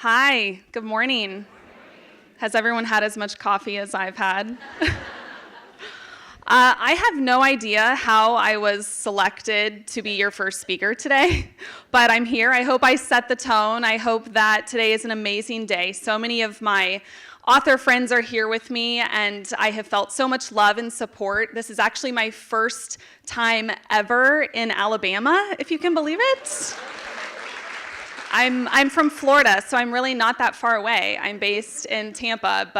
Hi, good morning. Has everyone had as much coffee as I've had? I have no idea how I was selected to be your first speaker today, but I'm here. I hope I set the tone. I hope that today is an amazing day. So many of my author friends are here with me, and I have felt so much love and support. This is actually my first time ever in Alabama, if you can believe it. I'm from Florida, so I'm really not that far away. I'm based in Tampa,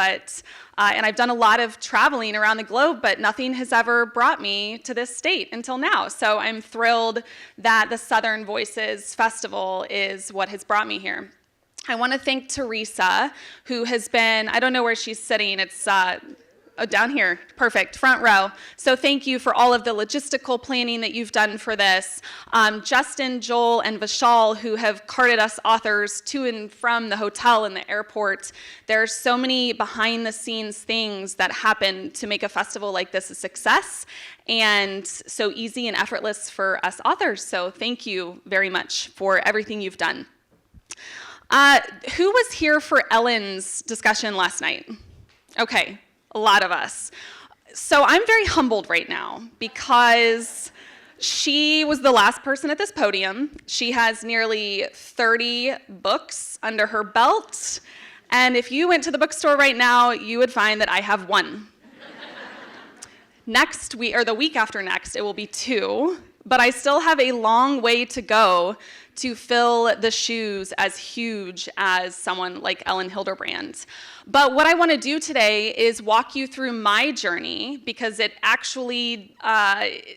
and I've done a lot of traveling around the globe, but nothing has ever brought me to this state until now. So I'm thrilled that the Southern Voices Festival is what has brought me here. I want to thank Teresa, who has been, I don't know where she's sitting, it's down here, perfect, front row. So thank you for all of the logistical planning that you've done for this. Justin, Joel, and Vishal, who have carted us authors to and from the hotel and the airport. There's so many behind-the-scenes things that happen to make a festival like this a success, and so easy and effortless for us authors. So thank you very much for everything you've done. Who was here for Ellen's discussion last night? Okay. A lot of us. So I'm very humbled right now because she was the last person at this podium. She has nearly 30 books under her belt. And if you went to the bookstore right now, you would find that I have one. Next week, or the week after next, it will be 2. But I still have a long way to go to fill the shoes as huge as someone like Ellen Hilderbrand. But what I want to do today is walk you through my journey, because it actually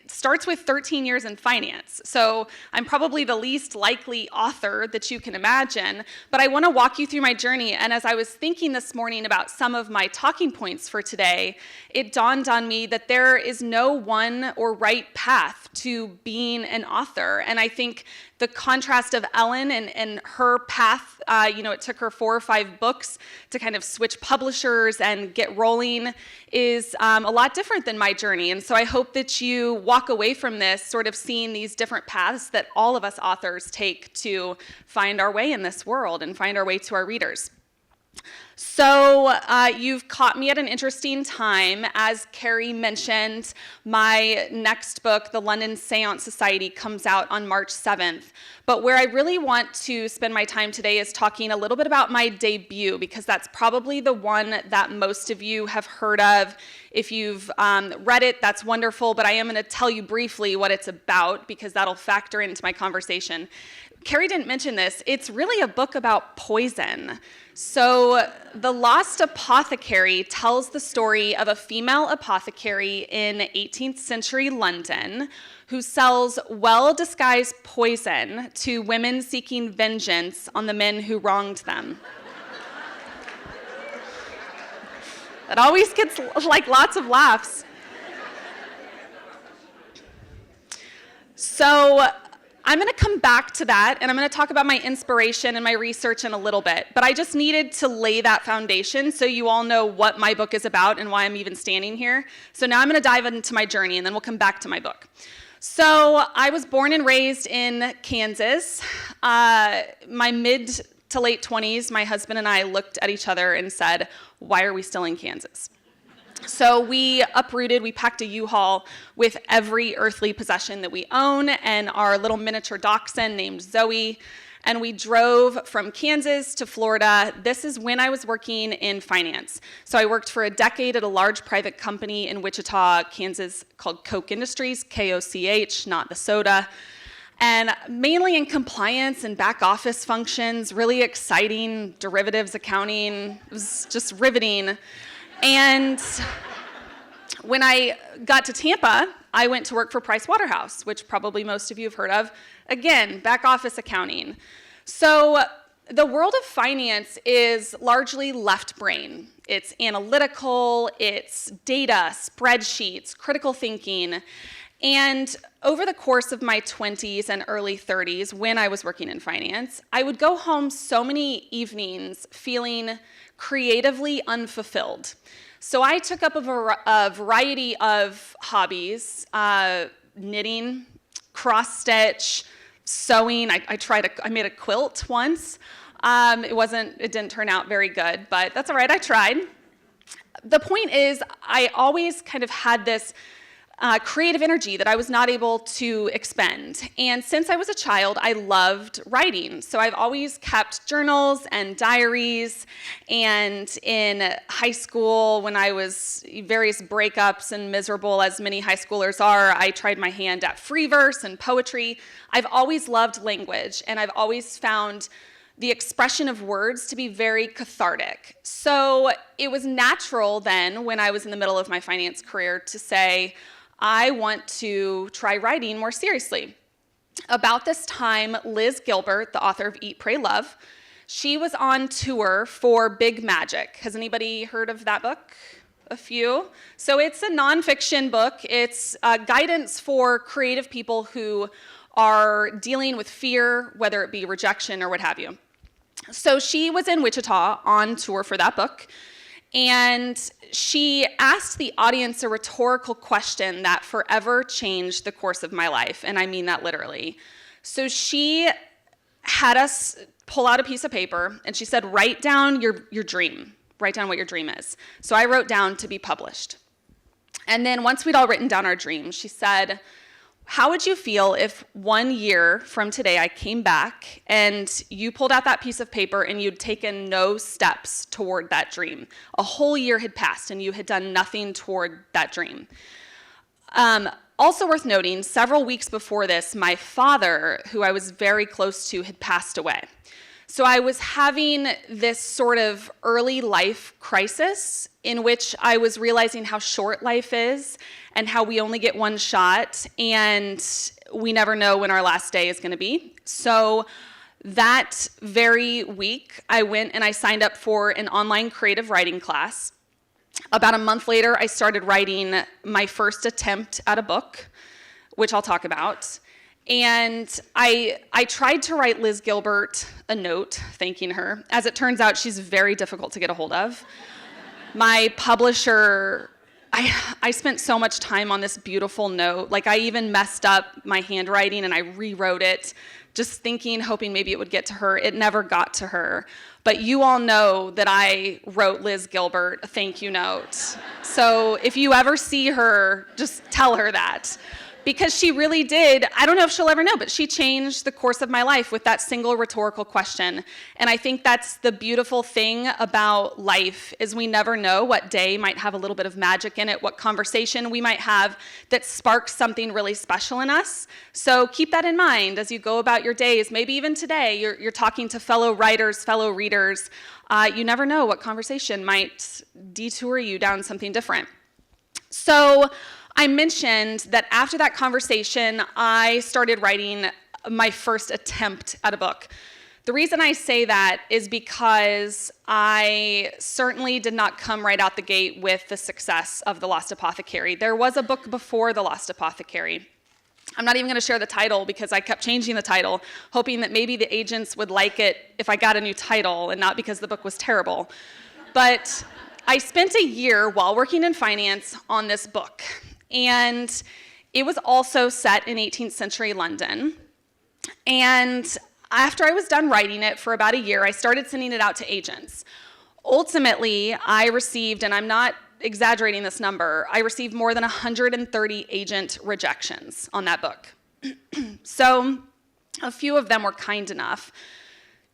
starts with 13 years in finance. So I'm probably the least likely author that you can imagine, but I want to walk you through my journey. And as I was thinking this morning about some of my talking points for today, it dawned on me that there is no one or right path to being an author. And I think the contrast of Ellen and her path, it took her 4 or 5 books to kind of switch publishers and get rolling, is a lot different than my journey. And so I hope that you walk away from this sort of seeing these different paths that all of us authors take to find our way in this world and find our way to our readers. So you've caught me at an interesting time. As Carrie mentioned, my next book, The London Séance Society, comes out on March 7th. But where I really want to spend my time today is talking a little bit about my debut, because that's probably the one that most of you have heard of. If you've read it, that's wonderful, but I am going to tell you briefly what it's about, because that'll factor into my conversation. Carrie didn't mention this. It's really a book about poison. So the Lost Apothecary tells the story of a female apothecary in 18th century London who sells well-disguised poison to women seeking vengeance on the men who wronged them. That always gets like lots of laughs. So I'm going to come back to that, and I'm going to talk about my inspiration and my research in a little bit. But I just needed to lay that foundation so you all know what my book is about and why I'm even standing here. So now I'm going to dive into my journey, and then we'll come back to my book. So I was born and raised in Kansas. My mid to late 20s, my husband and I looked at each other and said, "Why are we still in Kansas?" So we uprooted, we packed a U-Haul with every earthly possession that we own and our little miniature dachshund named Zoe, and we drove from Kansas to Florida. This is when I was working in finance. So I worked for a decade at a large private company in Wichita, Kansas, called Koch Industries, K-O-C-H, not the soda, and mainly in compliance and back office functions, really exciting, derivatives accounting. It was just riveting. And when I got to Tampa, I went to work for Price Waterhouse, which probably most of you have heard of. Again, back office accounting. So the world of finance is largely left brain. It's analytical, it's data, spreadsheets, critical thinking. And over the course of my 20s and early 30s, when I was working in finance, I would go home so many evenings feeling creatively unfulfilled. So I took up a variety of hobbies, knitting, cross-stitch, sewing. I made a quilt once. It didn't turn out very good, but that's all right, I tried. The point is, I always kind of had this creative energy that I was not able to expend. And since I was a child, I loved writing. So I've always kept journals and diaries. And in high school, when I was various breakups and miserable, as many high schoolers are, I tried my hand at free verse and poetry. I've always loved language, and I've always found the expression of words to be very cathartic. So it was natural then, when I was in the middle of my finance career, to say, I want to try writing more seriously. About this time, Liz Gilbert, the author of Eat, Pray, Love, she was on tour for Big Magic. Has anybody heard of that book? A few. So it's a nonfiction book. It's guidance for creative people who are dealing with fear, whether it be rejection or what have you. So she was in Wichita on tour for that book. And she asked the audience a rhetorical question that forever changed the course of my life, and I mean that literally. So she had us pull out a piece of paper, and she said, write down your dream. Write down what your dream is. So I wrote down to be published. And then once we'd all written down our dream, she said, how would you feel if 1 year from today I came back and you pulled out that piece of paper and you'd taken no steps toward that dream? A whole year had passed and you had done nothing toward that dream. Also worth noting, several weeks before this, my father, who I was very close to, had passed away. So I was having this sort of early life crisis in which I was realizing how short life is and how we only get one shot and we never know when our last day is going to be. So that very week, I went and I signed up for an online creative writing class. About a month later, I started writing my first attempt at a book, which I'll talk about. And I tried to write Liz Gilbert a note thanking her. As it turns out, she's very difficult to get a hold of. My publisher, I spent so much time on this beautiful note. Like, I even messed up my handwriting and I rewrote it, just thinking, hoping maybe it would get to her. It never got to her. But you all know that I wrote Liz Gilbert a thank you note. So if you ever see her, just tell her that. Because she really did, I don't know if she'll ever know, but she changed the course of my life with that single rhetorical question. And I think that's the beautiful thing about life, is we never know what day might have a little bit of magic in it, what conversation we might have that sparks something really special in us. So keep that in mind as you go about your days. Maybe even today, you're talking to fellow writers, fellow readers. You never know what conversation might detour you down something different. So I mentioned that after that conversation, I started writing my first attempt at a book. The reason I say that is because I certainly did not come right out the gate with the success of The Lost Apothecary. There was a book before The Lost Apothecary. I'm not even going to share the title because I kept changing the title, hoping that maybe the agents would like it if I got a new title and not because the book was terrible. But I spent a year while working in finance on this book. And it was also set in 18th century London. And after I was done writing it for about a year, I started sending it out to agents. Ultimately, I received, and I'm not exaggerating this number, I received more than 130 agent rejections on that book. So a few of them were kind enough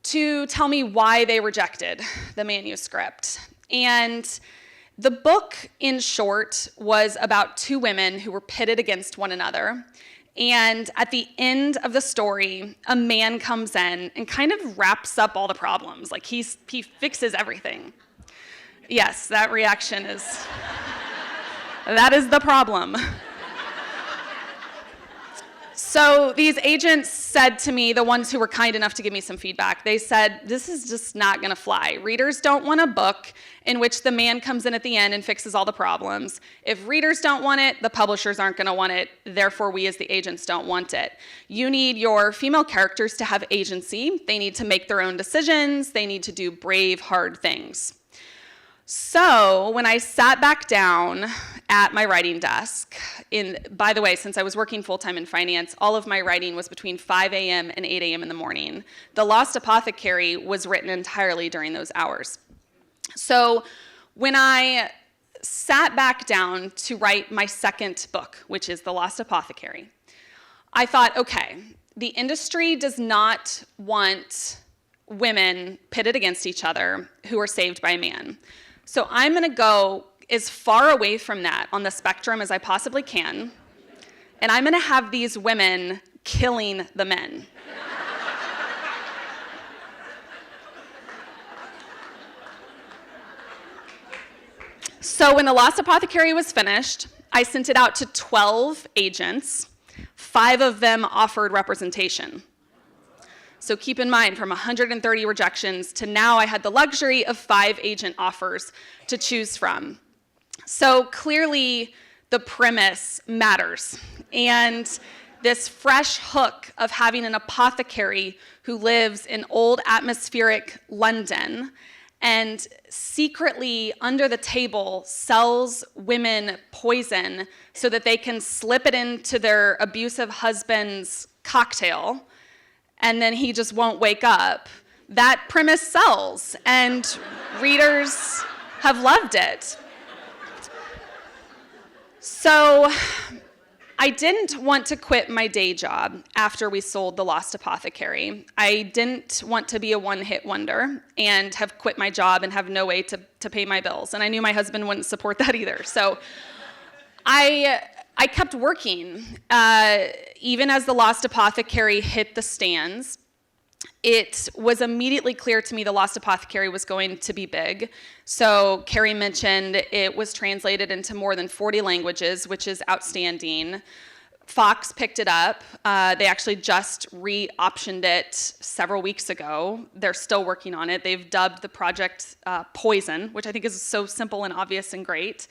to tell me why they rejected the manuscript. And the book, in short, was about two women who were pitted against one another. And at the end of the story, a man comes in and kind of wraps up all the problems. Like, he fixes everything. Yes, that reaction is, that is the problem. So these agents said to me, the ones who were kind enough to give me some feedback, they said, this is just not gonna fly. Readers don't want a book in which the man comes in at the end and fixes all the problems. If readers don't want it, the publishers aren't gonna want it, therefore we as the agents don't want it. You need your female characters to have agency. They need to make their own decisions. They need to do brave, hard things. So when I sat back down at my writing desk. By the way, since I was working full-time in finance, all of my writing was between 5 a.m. and 8 a.m. in the morning. The Lost Apothecary was written entirely during those hours. So when I sat back down to write my second book, which is The Lost Apothecary, I thought, okay, the industry does not want women pitted against each other who are saved by a man. So I'm going to go as far away from that on the spectrum as I possibly can, and I'm going to have these women killing the men. So when The Lost Apothecary was finished, I sent it out to 12 agents. 5 of them offered representation. So keep in mind, from 130 rejections to now I had the luxury of 5 agent offers to choose from. So clearly the premise matters. And this fresh hook of having an apothecary who lives in old atmospheric London and secretly under the table sells women poison so that they can slip it into their abusive husband's cocktail, and then he just won't wake up. That premise sells, and readers have loved it. So I didn't want to quit my day job after we sold The Lost Apothecary. I didn't want to be a one-hit wonder and have quit my job and have no way to pay my bills. And I knew my husband wouldn't support that either. So I kept working. Even as The Lost Apothecary hit the stands, it was immediately clear to me The Lost Apothecary was going to be big. So Carrie mentioned it was translated into more than 40 languages, which is outstanding. Fox picked it up. They actually just re-optioned it several weeks ago. They're still working on it. They've dubbed the project Poison, which I think is so simple and obvious and great.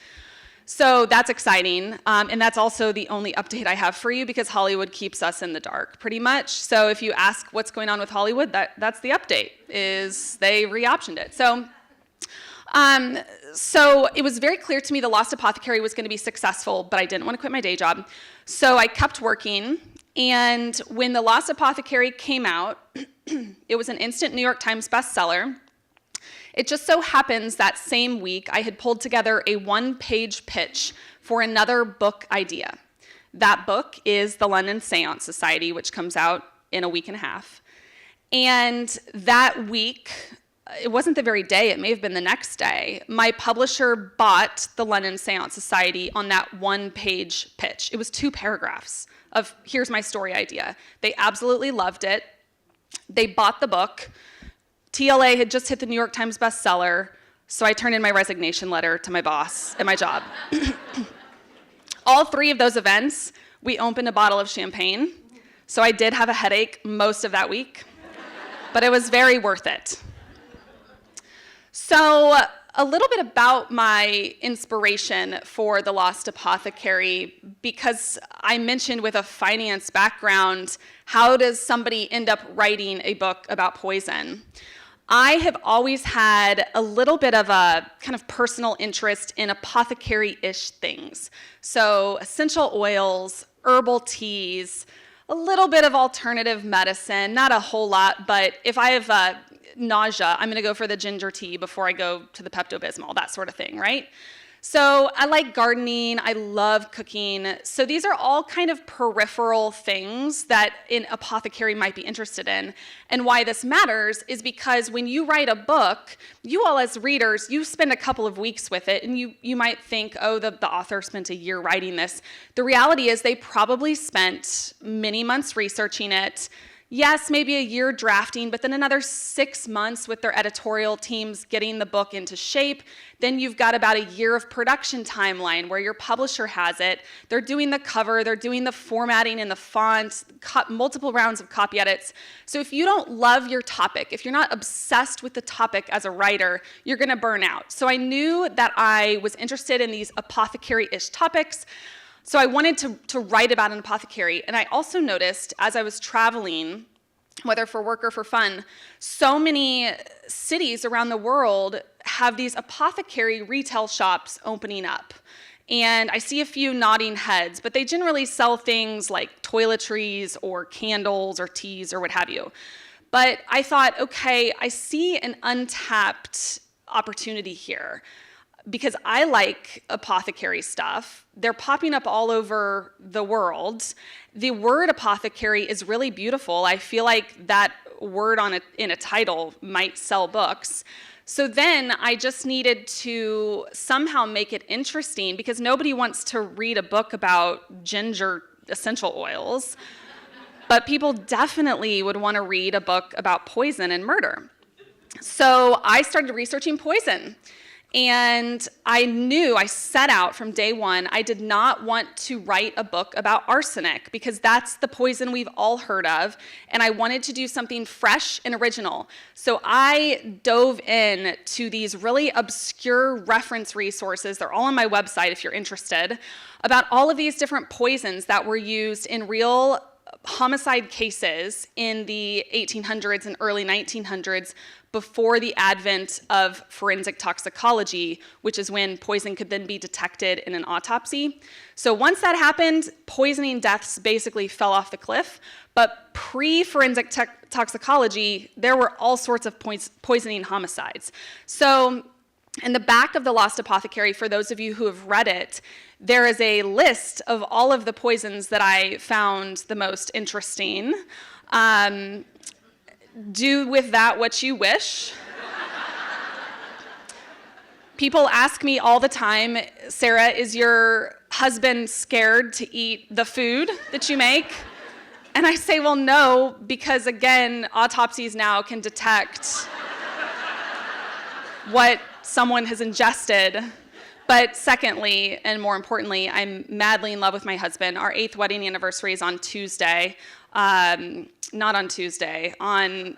So that's exciting, and that's also the only update I have for you because Hollywood keeps us in the dark pretty much. So if you ask what's going on with Hollywood, that's the update, is they re-optioned it. So it was very clear to me The Lost Apothecary was going to be successful, but I didn't want to quit my day job. So I kept working, and when The Lost Apothecary came out, it was an instant New York Times bestseller. It just so happens that same week I had pulled together a 1-page pitch for another book idea. That book is the London Séance Society, which comes out in a week and a half. And that week, it wasn't the very day, it may have been the next day, my publisher bought the London Séance Society on that 1-page pitch. It was 2 paragraphs of, here's my story idea. They absolutely loved it. They bought the book. TLA had just hit the New York Times bestseller, so I turned in my resignation letter to my boss at my job. All 3 of those events, we opened a bottle of champagne, so I did have a headache most of that week, but it was very worth it. So a little bit about my inspiration for The Lost Apothecary, because I mentioned with a finance background, how does somebody end up writing a book about poison? I have always had a little bit of a kind of personal interest in apothecary-ish things. So essential oils, herbal teas, a little bit of alternative medicine, not a whole lot, but if I have nausea, I'm gonna go for the ginger tea before I go to the Pepto-Bismol, that sort of thing, right? So I like gardening, I love cooking. So these are all kind of peripheral things that an apothecary might be interested in. And why this matters is because when you write a book, you all as readers, you spend a couple of weeks with it and you might think, oh, the author spent a year writing this. The reality is they probably spent many months researching it. Yes, maybe a year drafting, but then another 6 months with their editorial teams getting the book into shape. Then you've got about a year of production timeline where your publisher has it. They're doing the cover, they're doing the formatting and the font, multiple rounds of copy edits. So if you don't love your topic, if you're not obsessed with the topic as a writer, you're gonna burn out. So I knew that I was interested in these apothecary-ish topics. So I wanted to write about an apothecary, and I also noticed as I was traveling, whether for work or for fun, so many cities around the world have these apothecary retail shops opening up. And I see a few nodding heads, but they generally sell things like toiletries or candles or teas or what have you. But I thought, okay, I see an untapped opportunity here because I like apothecary stuff. They're popping up all over the world. The word apothecary is really beautiful. I feel like that word in a title might sell books. So then I just needed to somehow make it interesting because nobody wants to read a book about ginger essential oils, but people definitely would want to read a book about poison and murder. So I started researching poison. And I set out from day one, I did not want to write a book about arsenic because that's the poison we've all heard of, and I wanted to do something fresh and original. So I dove in to these really obscure reference resources, they're all on my website if you're interested, about all of these different poisons that were used in real homicide cases in the 1800s and early 1900s before the advent of forensic toxicology, which is when poison could then be detected in an autopsy. So once that happened, poisoning deaths basically fell off the cliff, but pre-forensic toxicology, there were all sorts of poisoning homicides. So in the back of the Lost Apothecary, for those of you who have read it, there is a list of all of the poisons that I found the most interesting. Do with that what you wish. People ask me all the time, Sarah, is your husband scared to eat the food that you make? And I say, well, no, because again, autopsies now can detect what someone has ingested. But secondly, and more importantly, I'm madly in love with my husband. Our 8th wedding anniversary is on Tuesday. Not on Tuesday, on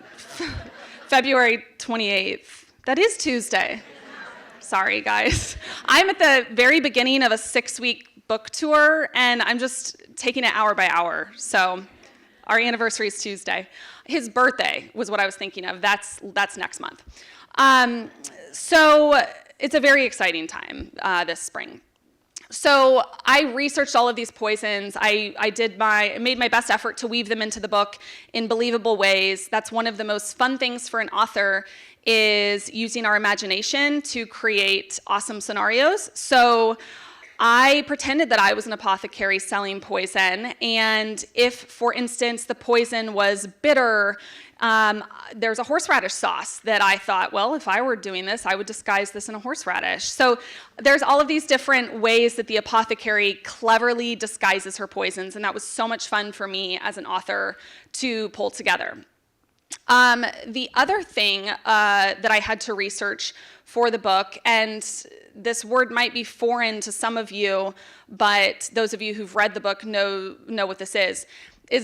February 28th. That is Tuesday. Sorry, guys. I'm at the very beginning of a 6-week book tour, and I'm just taking it hour by hour. So our anniversary is Tuesday. His birthday was what I was thinking of. That's next month. So it's a very exciting time this spring. So I researched all of these poisons. I made my best effort to weave them into the book in believable ways. That's one of the most fun things for an author is using our imagination to create awesome scenarios. So I pretended that I was an apothecary selling poison, and if, for instance, the poison was bitter, there's a horseradish sauce that I thought, well, if I were doing this, I would disguise this in a horseradish. So there's all of these different ways that the apothecary cleverly disguises her poisons, and that was so much fun for me as an author to pull together. The other thing that I had to research for the book, and this word might be foreign to some of you, but those of you who've read the book know what this is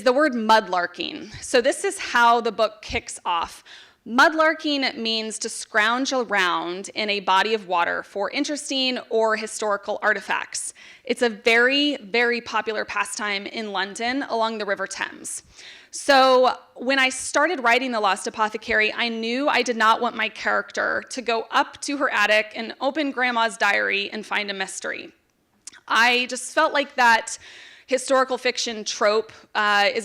the word mudlarking. So this is how the book kicks off. Mudlarking means to scrounge around in a body of water for interesting or historical artifacts. It's a very, very popular pastime in London along the River Thames. So when I started writing The Lost Apothecary, I knew I did not want my character to go up to her attic and open Grandma's diary and find a mystery. I just felt like that historical fiction trope is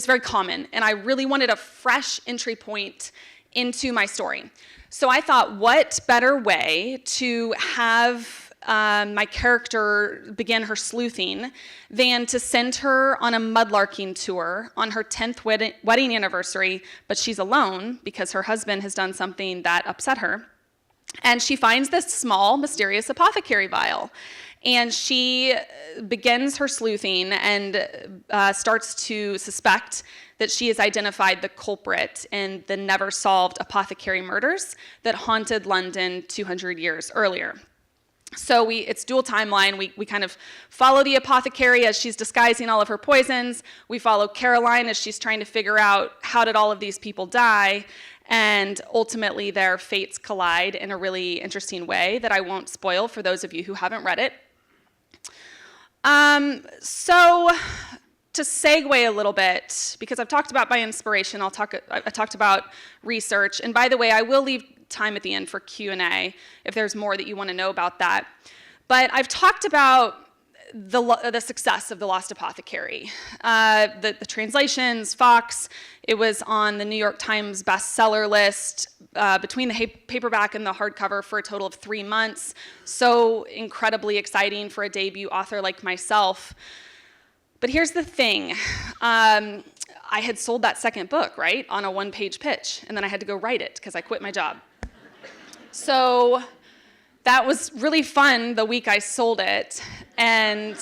very common, and I really wanted a fresh entry point into my story. So I thought, what better way to have my character begin her sleuthing than to send her on a mudlarking tour on her 10th wedding anniversary, but she's alone because her husband has done something that upset her. And she finds this small, mysterious apothecary vial. And she begins her sleuthing and starts to suspect that she has identified the culprit in the never-solved apothecary murders that haunted London 200 years earlier. So it's dual timeline. We kind of follow the apothecary as she's disguising all of her poisons. We follow Caroline as she's trying to figure out how did all of these people die. And ultimately, their fates collide in a really interesting way that I won't spoil for those of you who haven't read it. So to segue a little bit, because I've talked about my inspiration, I talked about research, and by the way, I will leave time at the end for Q&A if there's more that you want to know about that. But I've talked about the success of The Lost Apothecary. The translations, Fox, it was on the New York Times bestseller list between the paperback and the hardcover for a total of 3 months. So incredibly exciting for a debut author like myself. But here's the thing. I had sold that second book, right, on a one-page pitch, and then I had to go write it because I quit my job. So that was really fun the week I sold it, and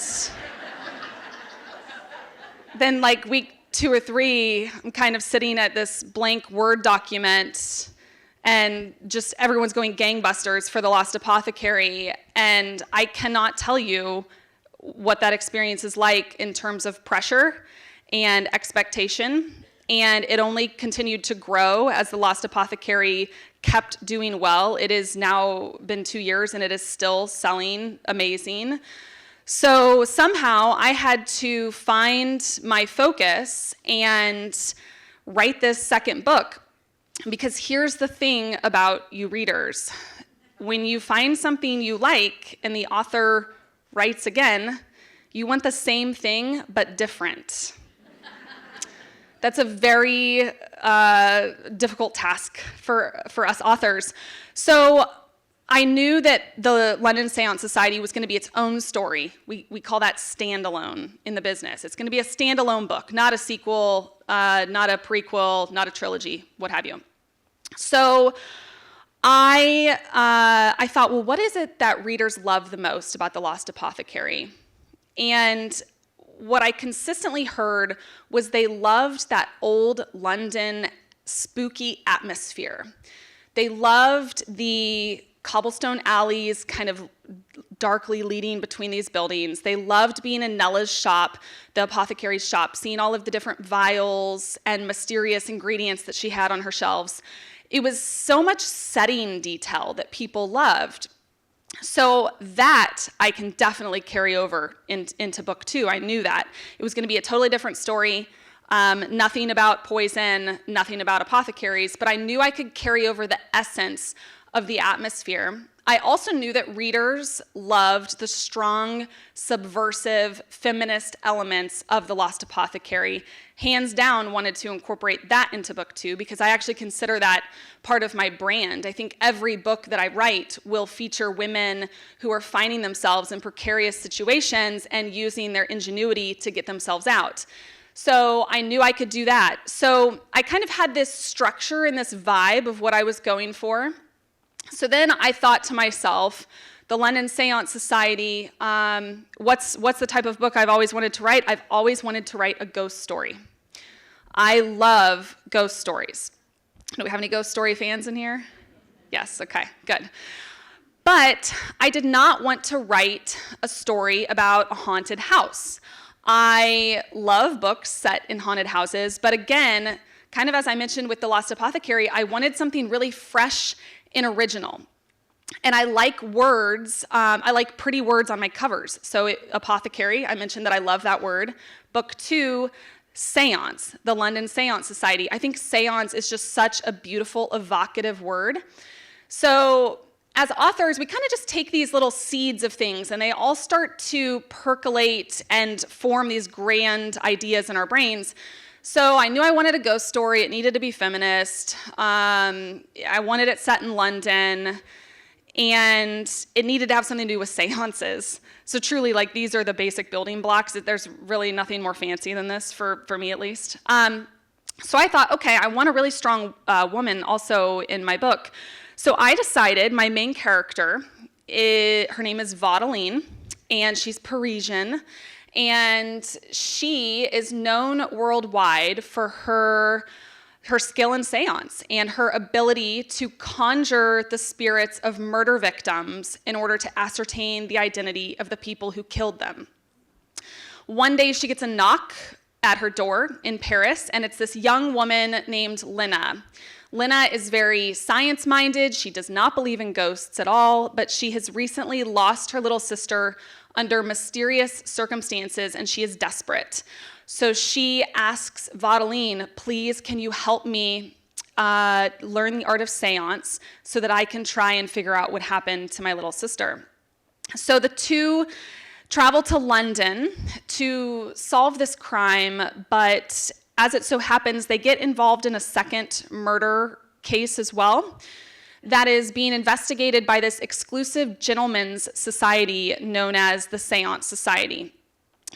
then like week 2 or 3, I'm kind of sitting at this blank Word document, and just everyone's going gangbusters for The Lost Apothecary, and I cannot tell you what that experience is like in terms of pressure and expectation. And it only continued to grow as The Lost Apothecary kept doing well. It has now been 2 years and it is still selling amazing. So somehow I had to find my focus and write this second book. Because here's the thing about you readers. When you find something you like and the author writes again, you want the same thing but different. That's a very difficult task for us authors. So I knew that the London Séance Society was going to be its own story. We call that standalone in the business. It's going to be a standalone book, not a sequel, not a prequel, not a trilogy, what have you. So I thought, well, what is it that readers love the most about The Lost Apothecary? And what I consistently heard was they loved that old London spooky atmosphere. They loved the cobblestone alleys kind of darkly leading between these buildings. They loved being in Nella's shop, the apothecary's shop, seeing all of the different vials and mysterious ingredients that she had on her shelves. It was so much setting detail that people loved. So that I can definitely carry over into book 2. I knew that. It was going to be a totally different story, nothing about poison, nothing about apothecaries, but I knew I could carry over the essence of the atmosphere. I also knew that readers loved the strong, subversive, feminist elements of The Lost Apothecary. Hands down, wanted to incorporate that into book 2 because I actually consider that part of my brand. I think every book that I write will feature women who are finding themselves in precarious situations and using their ingenuity to get themselves out. So I knew I could do that. So I kind of had this structure and this vibe of what I was going for. So then I thought to myself, the London Séance Society, what's the type of book I've always wanted to write? I've always wanted to write a ghost story. I love ghost stories. Do we have any ghost story fans in here? Yes, okay, good. But I did not want to write a story about a haunted house. I love books set in haunted houses, but again, kind of as I mentioned with The Lost Apothecary, I wanted something really fresh and original. And I like words, I like pretty words on my covers. So apothecary, I mentioned that I love that word. Book 2, Séance, the London Séance Society. I think séance is just such a beautiful, evocative word. So as authors, we kind of just take these little seeds of things and they all start to percolate and form these grand ideas in our brains. So I knew I wanted a ghost story. It needed to be feminist. I wanted it set in London. And it needed to have something to do with seances. So truly, like, these are the basic building blocks. There's really nothing more fancy than this, for me at least. So I thought, okay, I want a really strong woman also in my book. So I decided my main character, her name is whodunit, and she's Parisian. And she is known worldwide for her skill in seance and her ability to conjure the spirits of murder victims in order to ascertain the identity of the people who killed them. One day she gets a knock at her door in Paris, and it's this young woman named Lena. Lena is very science-minded. She does not believe in ghosts at all, but she has recently lost her little sister under mysterious circumstances, and she is desperate. So she asks Vaudeline, please, can you help me learn the art of seance so that I can try and figure out what happened to my little sister. So the two travel to London to solve this crime, but as it so happens, they get involved in a second murder case as well that is being investigated by this exclusive gentlemen's society known as the Séance Society.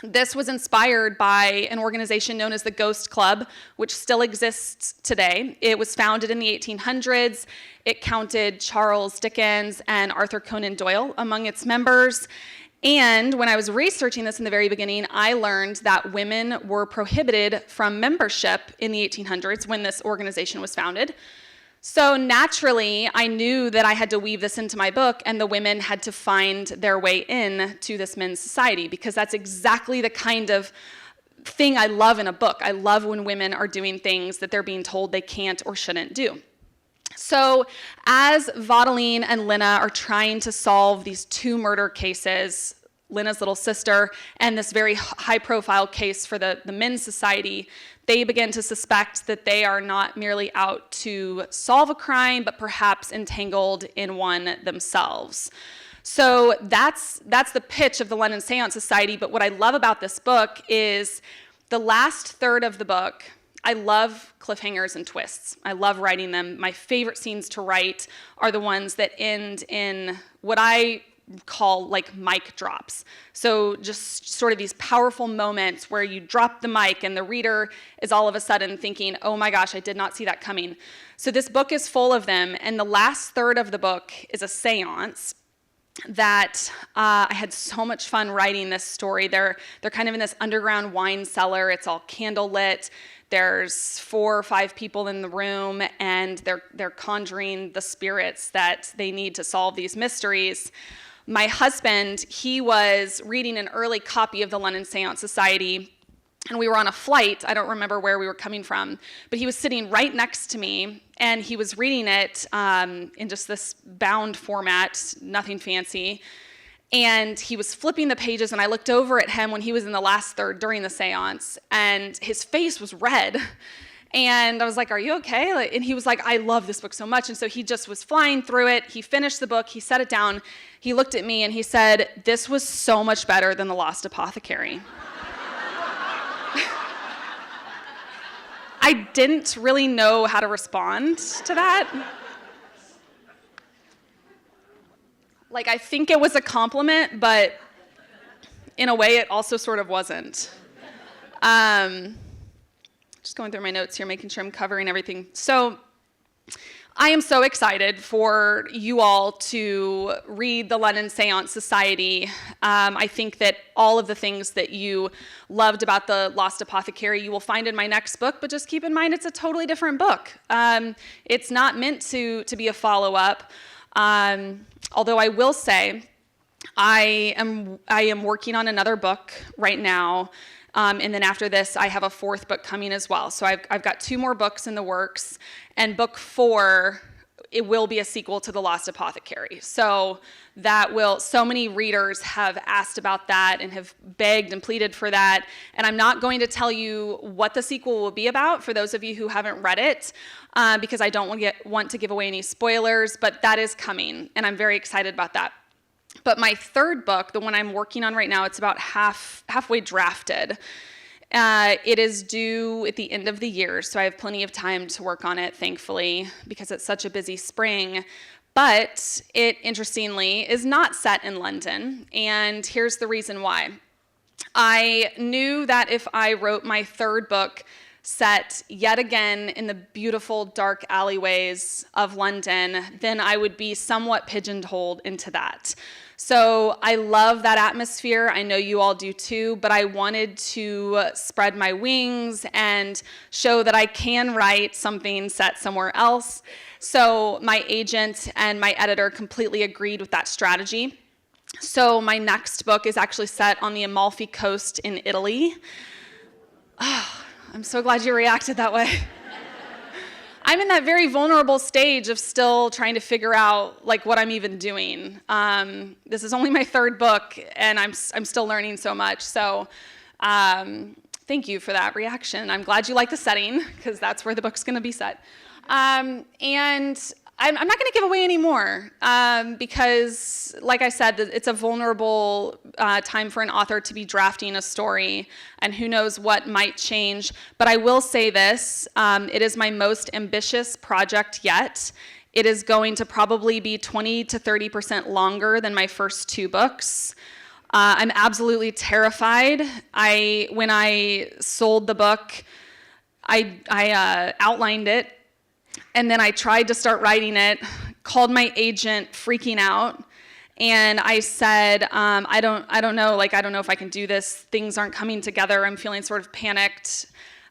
This was inspired by an organization known as the Ghost Club, which still exists today. It was founded in the 1800s. It counted Charles Dickens and Arthur Conan Doyle among its members. And when I was researching this in the very beginning, I learned that women were prohibited from membership in the 1800s when this organization was founded. So naturally, I knew that I had to weave this into my book, and the women had to find their way in to this men's society, because that's exactly the kind of thing I love in a book. I love when women are doing things that they're being told they can't or shouldn't do. So as Vaudeline and Lena are trying to solve these two murder cases, Lena's little sister and this very high-profile case for the men's society, they begin to suspect that they are not merely out to solve a crime, but perhaps entangled in one themselves. So that's the pitch of the London Séance Society, but what I love about this book is the last third of the book. I love cliffhangers and twists. I love writing them. My favorite scenes to write are the ones that end in what I call like mic drops. So just sort of these powerful moments where you drop the mic and the reader is all of a sudden thinking, oh my gosh, I did not see that coming. So this book is full of them, and the last third of the book is a seance that I had so much fun writing this story. They're kind of in this underground wine cellar. It's all candlelit. There's 4 or 5 people in the room, and they're conjuring the spirits that they need to solve these mysteries. My husband, he was reading an early copy of the London Séance Society, and we were on a flight. I don't remember where we were coming from, but he was sitting right next to me, and he was reading it in just this bound format, nothing fancy. And he was flipping the pages, and I looked over at him when he was in the last third during the seance, and his face was red. And I was like, are you okay? And he was like, I love this book so much. And so he just was flying through it. He finished the book. He set it down. He looked at me, and he said, this was so much better than The Lost Apothecary. I didn't really know how to respond to that. Like, I think it was a compliment, but in a way it also sort of wasn't. Just going through my notes here, making sure I'm covering everything. So I am so excited for you all to read the London Séance Society. I think that all of the things that you loved about the Lost Apothecary you will find in my next book, but just keep in mind it's a totally different book. It's not meant to be a follow-up. Although I will say, I am working on another book right now, and then after this, I have a 4th book coming as well. So I've got 2 more books in the works, and book 4, it will be a sequel to The Lost Apothecary. So so many readers have asked about that and have begged and pleaded for that, and I'm not going to tell you what the sequel will be about for those of you who haven't read it, because I don't want to give away any spoilers, but that is coming, and I'm very excited about that. But my 3rd book, the one I'm working on right now, it's about halfway drafted. It is due at the end of the year, so I have plenty of time to work on it, thankfully, because it's such a busy spring. But it, interestingly, is not set in London, and here's the reason why. I knew that if I wrote my 3rd book set yet again in the beautiful dark alleyways of London, then I would be somewhat pigeonholed into that. So I love that atmosphere. I know you all do too, but I wanted to spread my wings and show that I can write something set somewhere else. So my agent and my editor completely agreed with that strategy. So my next book is actually set on the Amalfi Coast in Italy. Oh, I'm so glad you reacted that way. I'm in that very vulnerable stage of still trying to figure out like what I'm even doing. This is only my third book, and I'm still learning so much. So thank you for that reaction. I'm glad you like the setting, because that's where the book's going to be set. And I'm not going to give away any more, because, like I said, it's a vulnerable time for an author to be drafting a story, and who knows what might change. But I will say this, it is my most ambitious project yet. It is going to probably be 20 to 30% longer than my first two books. I'm absolutely terrified. When I sold the book, I outlined it, and then I tried to start writing it, called my agent freaking out, and I said, I don't know, like, I don't know if I can do this. Things aren't coming together. I'm feeling sort of panicked,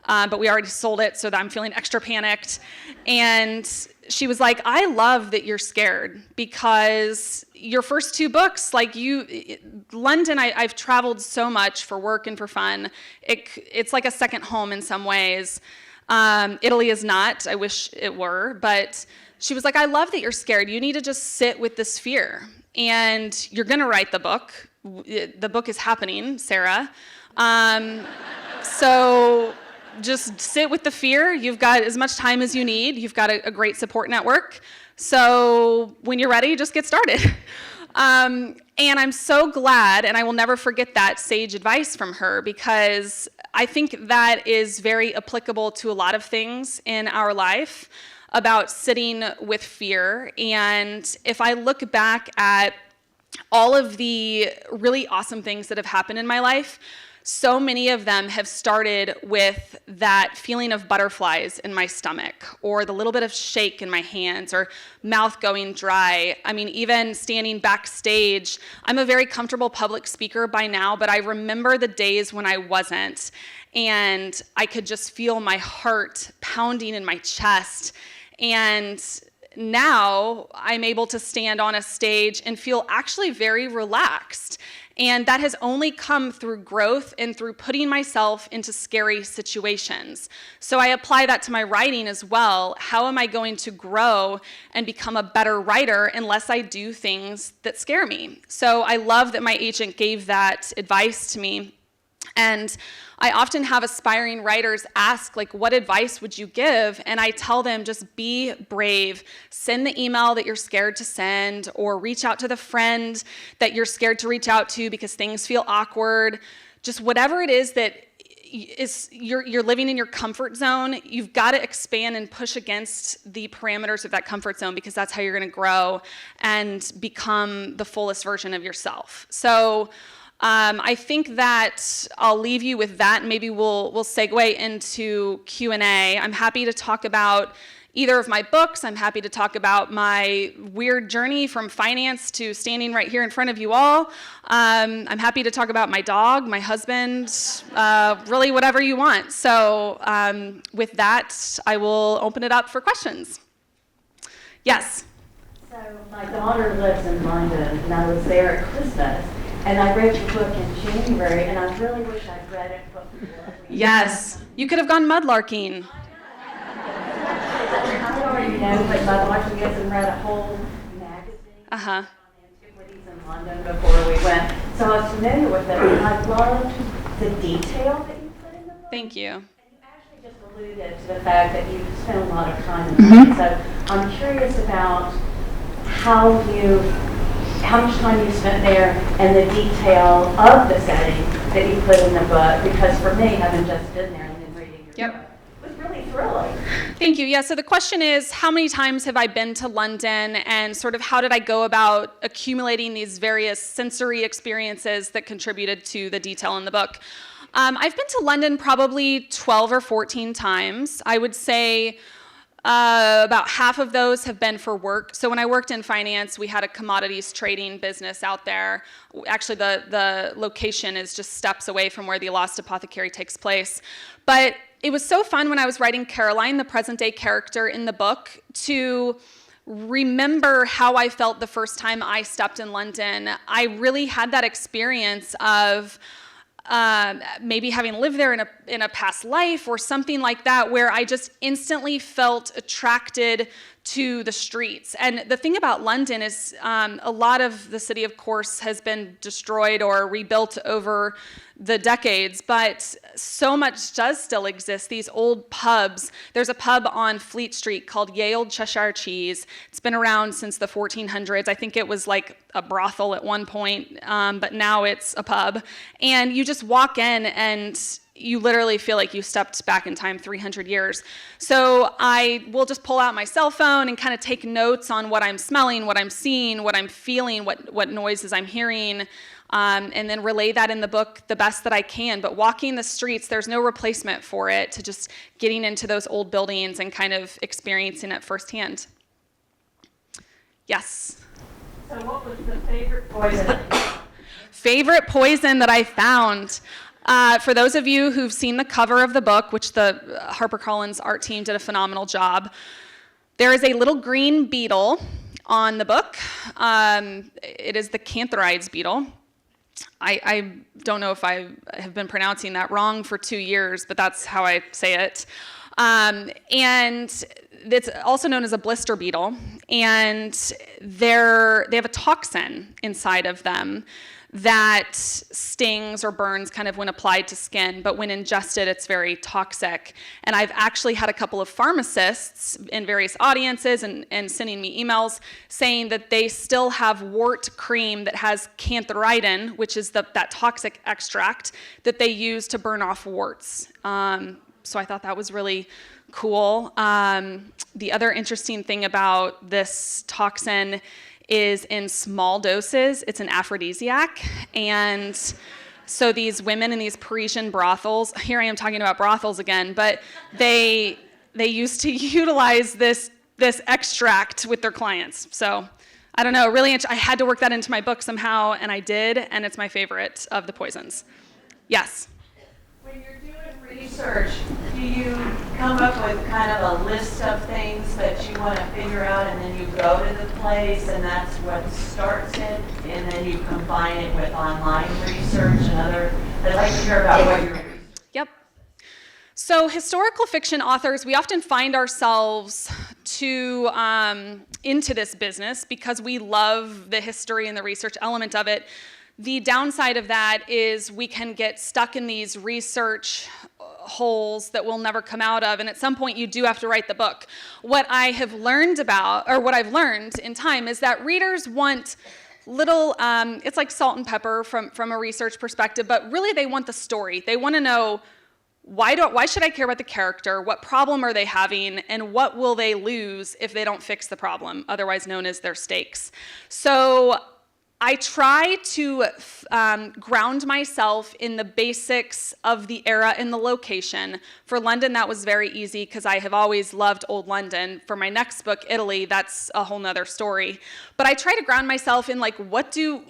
but we already sold it, so that I'm feeling extra panicked. And she was like, I love that you're scared, because your first two books, like London, I've traveled so much for work and for fun. It's like a second home in some ways. Italy is not. I wish it were. But she was like, I love that you're scared. You need to just sit with this fear. And you're going to write the book. The book is happening, Sarah. So just sit with the fear. You've got as much time as you need. You've got a great support network. So when you're ready, just get started. And I'm so glad, and I will never forget that sage advice from her, because I think that is very applicable to a lot of things in our life about sitting with fear. And if I look back at all of the really awesome things that have happened in my life, so many of them have started with that feeling of butterflies in my stomach, or the little bit of shake in my hands, or mouth going dry. I mean, even standing backstage, I'm a very comfortable public speaker by now, but I remember the days when I wasn't, and I could just feel my heart pounding in my chest. And now I'm able to stand on a stage and feel actually very relaxed. And that has only come through growth and through putting myself into scary situations. So I apply that to my writing as well. How am I going to grow and become a better writer unless I do things that scare me? So I love that my agent gave that advice to me. And I often have aspiring writers ask, like, what advice would you give? And I tell them, just be brave. Send the email that you're scared to send, or reach out to the friend that you're scared to reach out to because things feel awkward. Just whatever it is that you're living in your comfort zone, you've got to expand and push against the parameters of that comfort zone, because that's how you're going to grow and become the fullest version of yourself. So I think that I'll leave you with that, and maybe we'll segue into Q&A. I'm happy to talk about either of my books. I'm happy to talk about my weird journey from finance to standing right here in front of you all. I'm happy to talk about my dog, my husband, really whatever you want. So with that, I will open it up for questions. Yes? So my daughter lives in London, and I was there at Christmas. And I read your book in January, and I really wish I'd read it before. Yes. You could have gone mudlarking. I already know, but my daughter hasn't read a whole magazine on antiquities in London before we went. So I was familiar with it, and I loved the detail that you put in the book. Thank you. And you actually just alluded to the fact that you spent a lot of time in London. So I'm curious about how much time you spent there, and the detail of the setting that you put in the book, because for me, having just been there and then reading your book, it was really thrilling. Thank you. Yeah, so the question is, how many times have I been to London, and sort of how did I go about accumulating these various sensory experiences that contributed to the detail in the book? I've been to London probably 12 or 14 times. I would say about half of those have been for work. So when I worked in finance, we had a commodities trading business out there. Actually, the location is just steps away from where the Lost Apothecary takes place. But it was so fun when I was writing Caroline, the present-day character in the book, to remember how I felt the first time I stepped in London. I really had that experience of maybe having lived there in a past life or something like that, where I just instantly felt attracted to the streets. And the thing about London is a lot of the city, of course, has been destroyed or rebuilt over the decades, but so much does still exist. These old pubs. There's a pub on Fleet Street called Ye Olde Cheshire Cheese. It's been around since the 1400s. I think it was like a brothel at one point, but now it's a pub. And you just walk in and you literally feel like you stepped back in time 300 years. So I will just pull out my cell phone and kind of take notes on what I'm smelling, what I'm seeing, what I'm feeling, what noises I'm hearing, and then relay that in the book the best that I can. But walking the streets, there's no replacement for it, to just getting into those old buildings and kind of experiencing it firsthand. Yes? So what was the favorite poison? Favorite poison that I found? For those of you who've seen the cover of the book, which the HarperCollins art team did a phenomenal job, there is a little green beetle on the book. It is the cantharides beetle. I don't know if I have been pronouncing that wrong for 2 years, but that's how I say it. And it's also known as a blister beetle. And they have a toxin inside of them that stings or burns kind of when applied to skin, but when ingested, it's very toxic. And I've actually had a couple of pharmacists in various audiences and sending me emails saying that they still have wart cream that has cantharidin, which is that toxic extract that they use to burn off warts. So I thought that was really cool. The other interesting thing about this toxin is in small doses, it's an aphrodisiac. And so these women in these Parisian brothels, here I am talking about brothels again, but they used to utilize this extract with their clients. So I don't know, really, I had to work that into my book somehow, and I did, and it's my favorite of the poisons. Yes? When you're doing research, do you come up with kind of a list of things that you want to figure out, and then you go to the place and that's what starts it, and then you combine it with online research and other? I'd like to hear about what you're researching. Yep. So historical fiction authors, we often find ourselves into this business because we love the history and the research element of it. The downside of that is we can get stuck in these research holes that we'll never come out of, and at some point you do have to write the book. What I have learned about, or what I've learned in time, is that readers want little, it's like salt and pepper from a research perspective, but really they want the story. They want to know, why should I care about the character? What problem are they having? And what will they lose if they don't fix the problem, otherwise known as their stakes? So I try to ground myself in the basics of the era and the location. For London, that was very easy because I have always loved old London. For my next book, Italy, that's a whole nother story. But I try to ground myself in, like, what do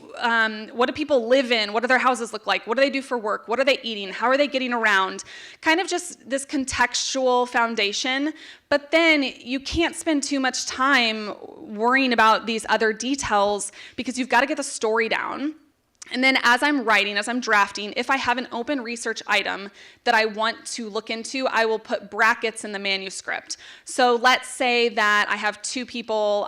people live in? What do their houses look like? What do they do for work? What are they eating? How are they getting around? Kind of just this contextual foundation. But then you can't spend too much time worrying about these other details because you've got to get the story down. And then as I'm writing, as I'm drafting, if I have an open research item that I want to look into, I will put brackets in the manuscript. So let's say that I have two people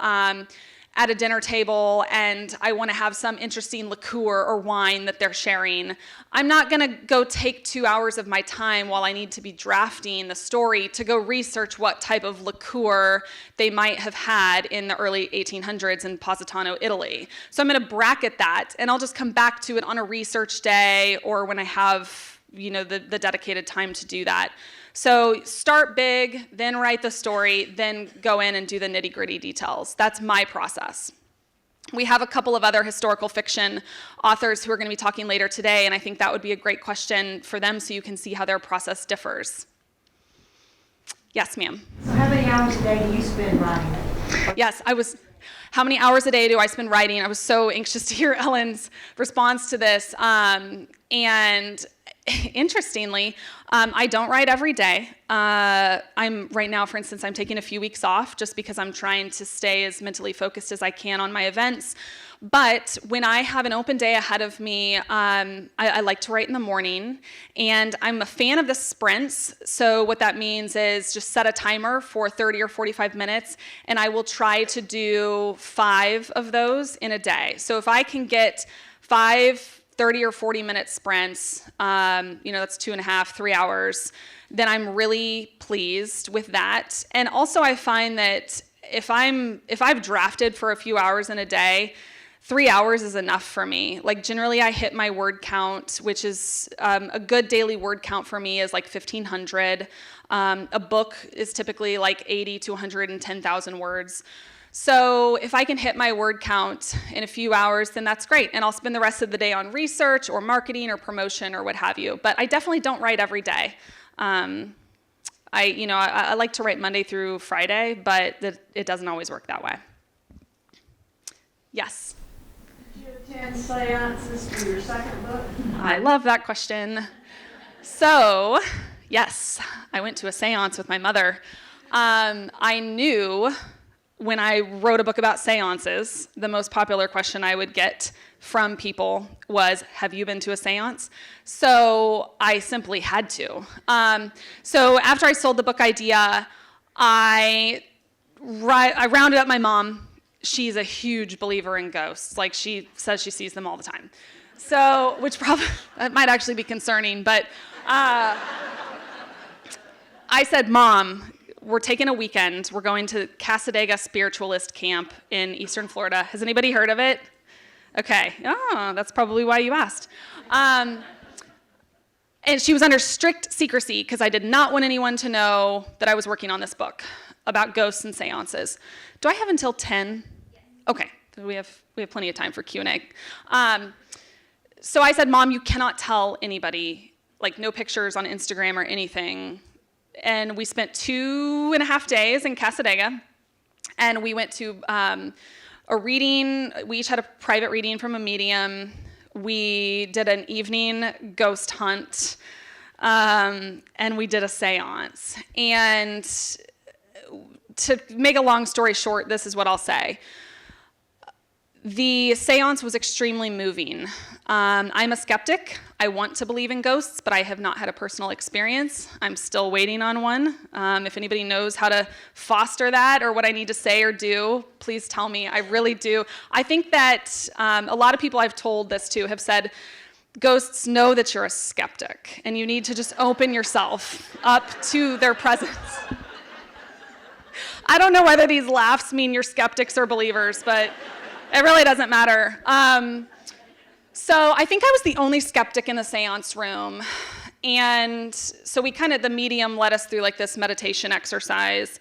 at a dinner table and I want to have some interesting liqueur or wine that they're sharing. I'm not going to go take 2 hours of my time while I need to be drafting the story to go research what type of liqueur they might have had in the early 1800s in Positano, Italy. So I'm going to bracket that, and I'll just come back to it on a research day or when I have, the dedicated time to do that. So start big, then write the story, then go in and do the nitty-gritty details. That's my process. We have a couple of other historical fiction authors who are going to be talking later today, and I think that would be a great question for them so you can see how their process differs. Yes, ma'am. So how many hours a day do you spend writing? Yes, how many hours a day do I spend writing? I was so anxious to hear Ellen's response to this. And interestingly, I don't write every day. Right now, for instance, I'm taking a few weeks off just because I'm trying to stay as mentally focused as I can on my events. But when I have an open day ahead of me, I like to write in the morning, and I'm a fan of the sprints. So what that means is just set a timer for 30 or 45 minutes, and I will try to do 5 of those in a day. So if I can get 5 30 or 40-minute sprints, that's 2.5, 3 hours, then I'm really pleased with that. And also I find that if I've drafted for a few hours in a day, 3 hours is enough for me. Like generally I hit my word count, which is a good daily word count for me is like 1,500. A book is typically like 80 to 110,000 words. So if I can hit my word count in a few hours, then that's great. And I'll spend the rest of the day on research or marketing or promotion or what have you. But I definitely don't write every day. I like to write Monday through Friday, but it doesn't always work that way. Yes? Did you attend seances for your second book? I love that question. So, yes, I went to a seance with my mother. I knew when I wrote a book about seances, the most popular question I would get from people was, have you been to a seance? So I simply had to. So after I sold the book idea, I rounded up my mom. She's a huge believer in ghosts. Like she says she sees them all the time. So, which probably, that might actually be concerning, but I said, Mom, we're taking a weekend. We're going to Casadega Spiritualist Camp in Eastern Florida. Has anybody heard of it? Okay. Oh, that's probably why you asked. And she was under strict secrecy because I did not want anyone to know that I was working on this book about ghosts and seances. Do I have until 10? Yes. Okay. We have plenty of time for Q&A. So I said, Mom, you cannot tell anybody, like no pictures on Instagram or anything. And we spent 2.5 days in Casadega, and we went to a reading. We each had a private reading from a medium. We did an evening ghost hunt, and we did a seance. And to make a long story short, this is what I'll say. The seance was extremely moving. I'm a skeptic. I want to believe in ghosts, but I have not had a personal experience. I'm still waiting on one. If anybody knows how to foster that or what I need to say or do, please tell me. I really do. I think that a lot of people I've told this to have said, ghosts know that you're a skeptic, and you need to just open yourself up to their presence. I don't know whether these laughs mean you're skeptics or believers, but it really doesn't matter. So I think I was the only skeptic in the seance room. And so the medium led us through like this meditation exercise.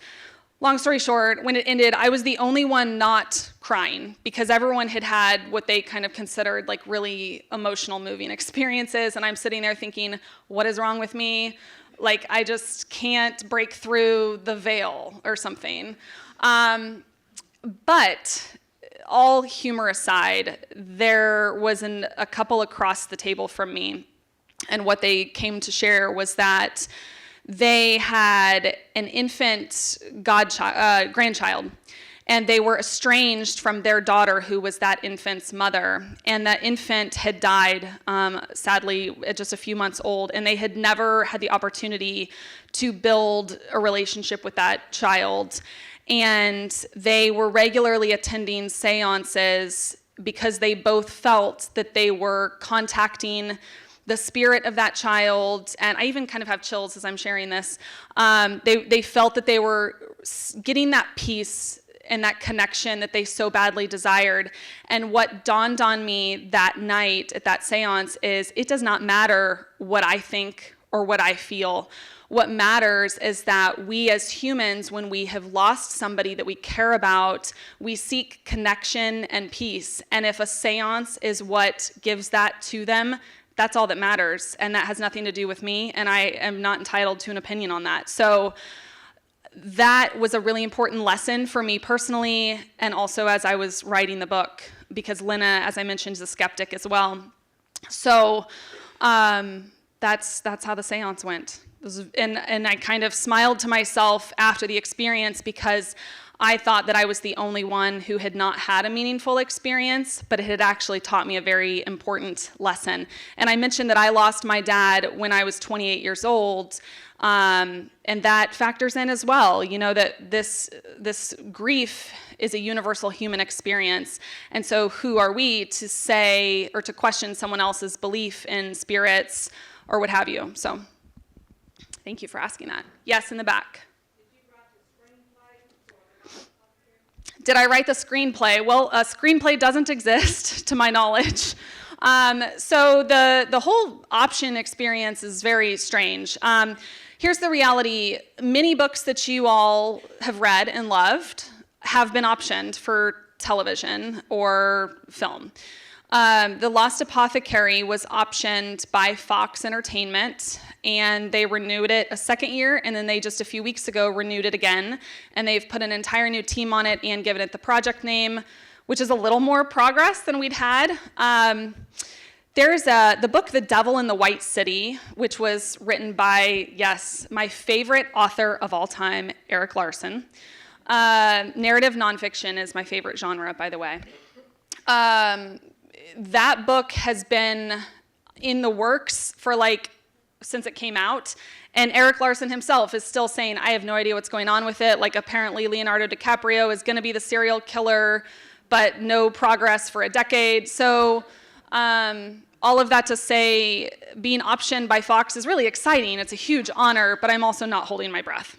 Long story short, when it ended, I was the only one not crying because everyone had had what they kind of considered like really emotional, moving experiences. And I'm sitting there thinking, what is wrong with me? Like, I just can't break through the veil or something. But all humor aside, there was a couple across the table from me, and what they came to share was that they had an infant grandchild, and they were estranged from their daughter, who was that infant's mother, and that infant had died, sadly, at just a few months old, and they had never had the opportunity to build a relationship with that child. And they were regularly attending seances because they both felt that they were contacting the spirit of that child. And I even kind of have chills as I'm sharing this. They felt that they were getting that peace and that connection that they so badly desired. And what dawned on me that night at that seance is it does not matter what I think or what I feel. What matters is that we as humans, when we have lost somebody that we care about, we seek connection and peace. And if a seance is what gives that to them, that's all that matters. And that has nothing to do with me, and I am not entitled to an opinion on that. So that was a really important lesson for me personally, and also as I was writing the book, because Lena, as I mentioned, is a skeptic as well. So that's how the seance went. And I kind of smiled to myself after the experience because I thought that I was the only one who had not had a meaningful experience, but it had actually taught me a very important lesson. And I mentioned that I lost my dad when I was 28 years old, and that factors in as well, you know, that this grief is a universal human experience. And so who are we to say or to question someone else's belief in spirits or what have you? So thank you for asking that. Yes, in the back. Did I write the screenplay? Well, a screenplay doesn't exist, to my knowledge. So the whole option experience is very strange. Here's the reality. Many books that you all have read and loved have been optioned for television or film. The Lost Apothecary was optioned by Fox Entertainment, and they renewed it a second year, and then they just a few weeks ago renewed it again, and they've put an entire new team on it and given it the project name, which is a little more progress than we'd had. There's the book The Devil in the White City, which was written by, yes, my favorite author of all time, Eric Larson. Narrative nonfiction is my favorite genre, by the way. That book has been in the works for since it came out, and Eric Larson himself is still saying, I have no idea what's going on with it. Like, apparently Leonardo DiCaprio is going to be the serial killer, but no progress for a decade. So all of that to say, being optioned by Fox is really exciting. It's a huge honor, but I'm also not holding my breath.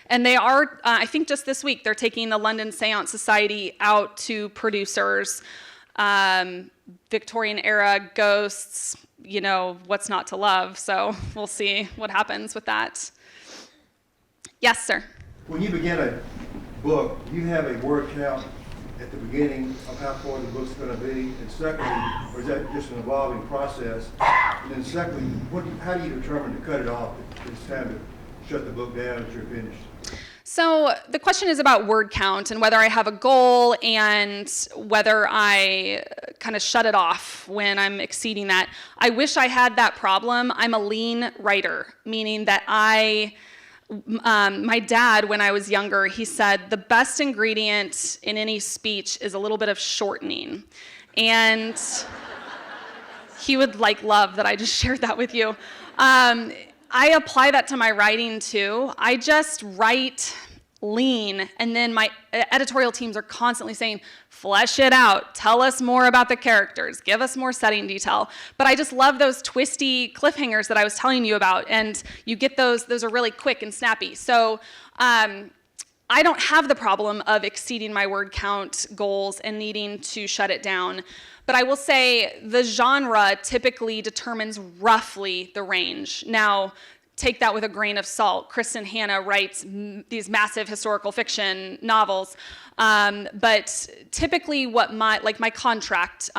And they are, I think just this week, they're taking the London Séance Society out to producers, Victorian era ghosts, you know, what's not to love. So we'll see what happens with that. Yes, sir. When you begin a book, do you have a word count at the beginning of how far the book's going to be? And secondly, or is that just an evolving process? And then secondly, how do you determine to cut it off? It's time to shut the book down if you're finished. So the question is about word count and whether I have a goal and whether I kind of shut it off when I'm exceeding that. I wish I had that problem. I'm a lean writer, meaning that my dad, when I was younger, he said the best ingredient in any speech is a little bit of shortening. And he would love that I just shared that with you. I apply that to my writing too. I just write lean, and then my editorial teams are constantly saying, flesh it out, tell us more about the characters, give us more setting detail. But I just love those twisty cliffhangers that I was telling you about, and you get those are really quick and snappy. So I don't have the problem of exceeding my word count goals and needing to shut it down. But I will say the genre typically determines roughly the range. Now, take that with a grain of salt. Kristen Hanna writes these massive historical fiction novels. But typically what my contract,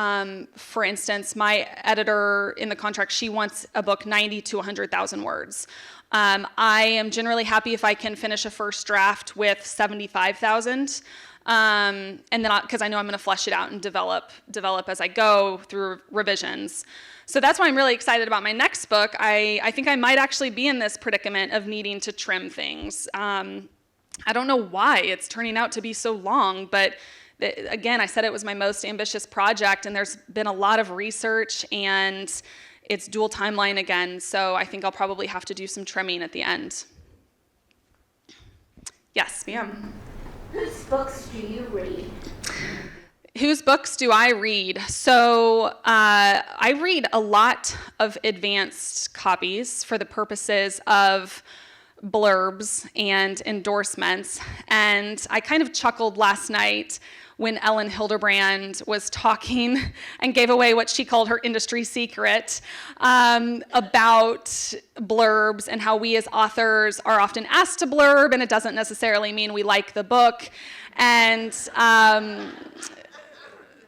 for instance, my editor in the contract, she wants a book 90 to 100,000 words. I am generally happy if I can finish a first draft with 75,000. And then because I know I'm going to flesh it out and develop as I go through revisions. So that's why I'm really excited about my next book. I think I might actually be in this predicament of needing to trim things. I don't know why it's turning out to be so long, but again, I said it was my most ambitious project, and there's been a lot of research, and it's dual timeline again, so I think I'll probably have to do some trimming at the end. Yes, ma'am. Whose books do you read? Whose books do I read? So I read a lot of advanced copies for the purposes of blurbs and endorsements. And I kind of chuckled last night when Ellen Hilderbrand was talking and gave away what she called her industry secret about blurbs and how we as authors are often asked to blurb, and it doesn't necessarily mean we like the book. And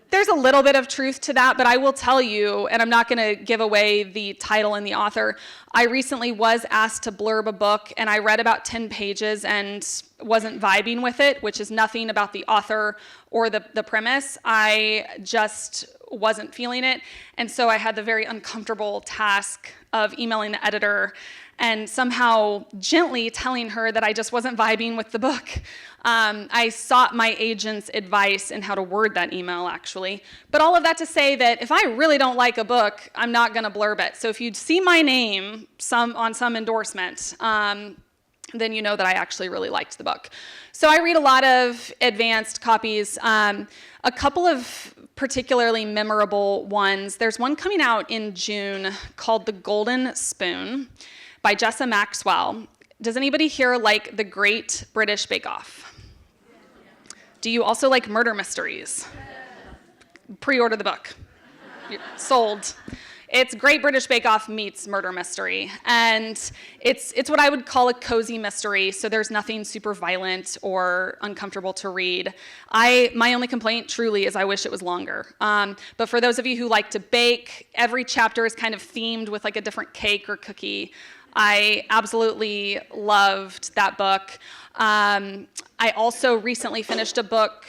there's a little bit of truth to that, but I will tell you, and I'm not going to give away the title and the author, I recently was asked to blurb a book, and I read about 10 pages and wasn't vibing with it, which is nothing about the author or the premise, I just wasn't feeling it. And so I had the very uncomfortable task of emailing the editor and somehow gently telling her that I just wasn't vibing with the book. I sought my agent's advice in how to word that email, actually. But all of that to say that if I really don't like a book, I'm not going to blurb it. So if you see my name on some endorsement, then you know that I actually really liked the book. So I read a lot of advanced copies. A couple of particularly memorable ones. There's one coming out in June called The Golden Spoon by Jessa Maxwell. Does anybody here like The Great British Bake Off? Do you also like murder mysteries? Pre-order the book. Sold. It's Great British Bake Off meets murder mystery. And it's what I would call a cozy mystery, so there's nothing super violent or uncomfortable to read. My only complaint, truly, is I wish it was longer. But for those of you who like to bake, every chapter is kind of themed with like a different cake or cookie. I absolutely loved that book. I also recently finished a book.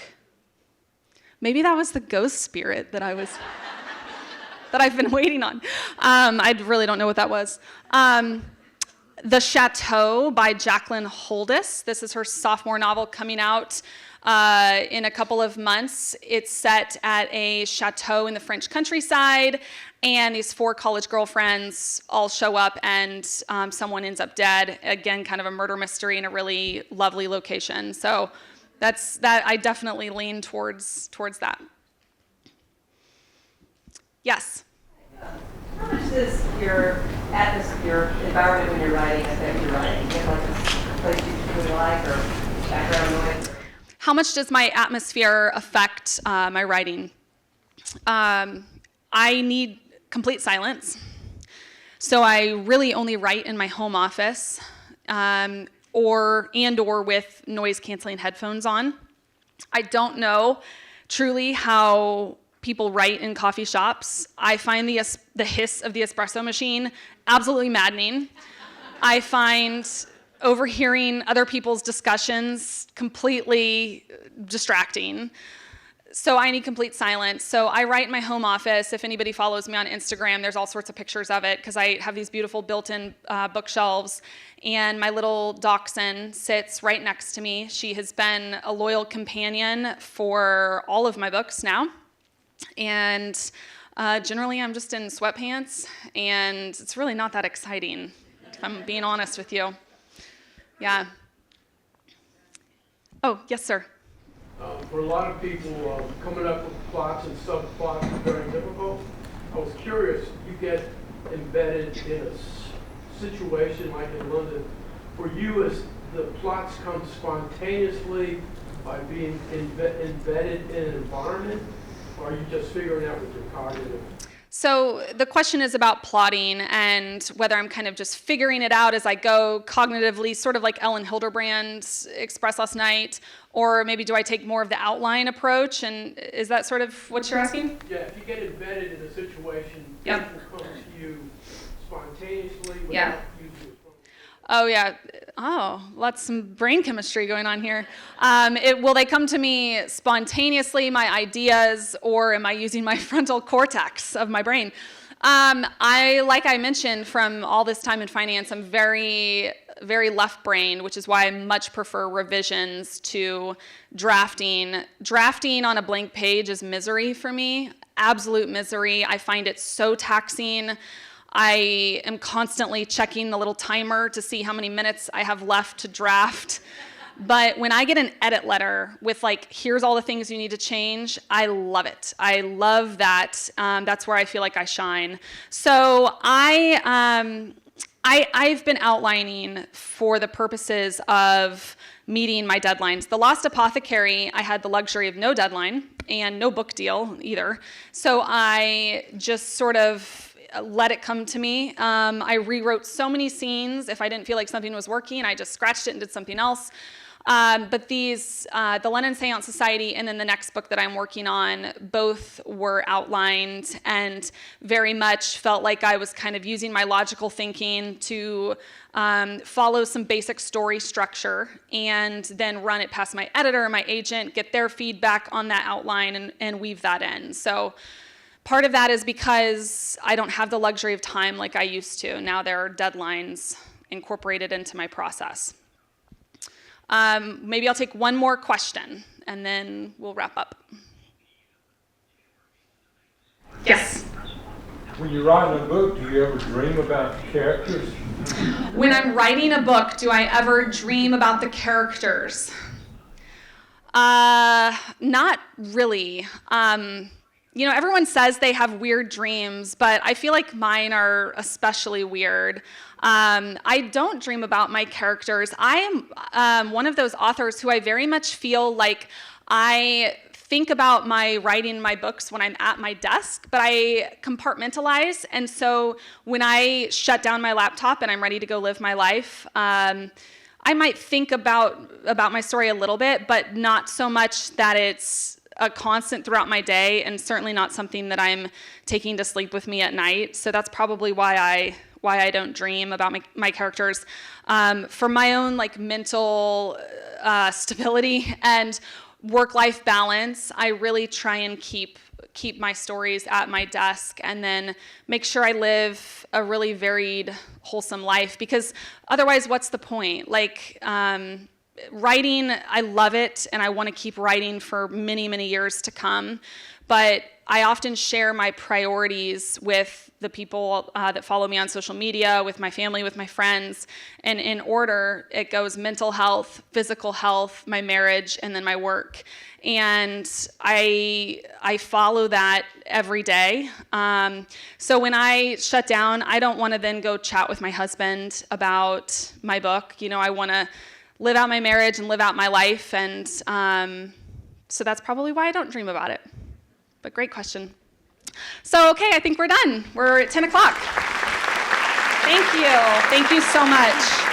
Maybe that was The Ghost Spirit that I've been waiting on. I really don't know what that was. The Chateau by Jacqueline Holdis. This is her sophomore novel coming out in a couple of months. It's set at a chateau in the French countryside, and these 4 college girlfriends all show up, and someone ends up dead. Again, kind of a murder mystery in a really lovely location. So that's that. I definitely lean towards that. Yes? How much does your atmosphere, environment when you're writing affect your writing? Do you have like a place you really like or background noise? How much does my atmosphere affect my writing? I need complete silence. So I really only write in my home office or with noise-canceling headphones on. I don't know truly how people write in coffee shops. I find the hiss of the espresso machine absolutely maddening. I find overhearing other people's discussions completely distracting. So I need complete silence. So I write in my home office. If anybody follows me on Instagram, there's all sorts of pictures of it because I have these beautiful built-in bookshelves. And my little dachshund sits right next to me. She has been a loyal companion for all of my books now. And generally I'm just in sweatpants, and it's really not that exciting, if I'm being honest with you. Yeah. Oh, yes, sir. For a lot of people, coming up with plots and subplots is very difficult. I was curious, you get embedded in a situation like in London. For you, as the plots come spontaneously by being embedded in an environment, or are you just figuring out with your cognitive? So the question is about plotting and whether I'm kind of just figuring it out as I go cognitively, sort of like Ellen Hilderbrand expressed last night, or maybe do I take more of the outline approach? And is that sort of what you're asking? Yeah, if you get embedded in a situation, Yep. it will come to you spontaneously without Yeah. you to. Oh, yeah. Oh, lots some brain chemistry going on here. Will they come to me spontaneously, my ideas, or am I using my frontal cortex of my brain? Like I mentioned, from all this time in finance, I'm very, very left-brained, which is why I much prefer revisions to drafting. Drafting on a blank page is misery for me, absolute misery. I find it so taxing. I am constantly checking the little timer to see how many minutes I have left to draft. But when I get an edit letter with like, here's all the things you need to change, I love it. I love that. That's where I feel like I shine. So I've been outlining for the purposes of meeting my deadlines. The Lost Apothecary, I had the luxury of no deadline and no book deal either. So I just sort of let it come to me. I rewrote so many scenes. If I didn't feel like something was working, I just scratched it and did something else. But these, the London Séance Society and then the next book that I'm working on, both were outlined and very much felt like I was kind of using my logical thinking to follow some basic story structure and then run it past my editor, my agent, get their feedback on that outline and weave that in. So part of that is because I don't have the luxury of time like I used to. Now there are deadlines incorporated into my process. Maybe I'll take one more question, and then we'll wrap up. Yes? When you're writing a book, do you ever dream about the characters? When I'm writing a book, do I ever dream about the characters? Not really. You know, everyone says they have weird dreams, but I feel like mine are especially weird. I don't dream about my characters. I am one of those authors who I very much feel like I think about my writing my books when I'm at my desk, but I compartmentalize. And so when I shut down my laptop and I'm ready to go live my life, I might think about my story a little bit, but not so much that it's a constant throughout my day, and certainly not something that I'm taking to sleep with me at night. So that's probably why I don't dream about my characters. For my own like mental stability and work-life balance, I really try and keep my stories at my desk and then make sure I live a really varied, wholesome life, because otherwise what's the point? Like, writing, I love it, and I want to keep writing for many, many years to come, but I often share my priorities with the people that follow me on social media, with my family, with my friends, and in order, it goes mental health, physical health, my marriage, and then my work. And I follow that every day. So when I shut down, I don't want to then go chat with my husband about my book. You know, I want to live out my marriage and live out my life, and so that's probably why I don't dream about it. But great question. So, okay, I think we're done. We're at 10 o'clock. Thank you. Thank you so much.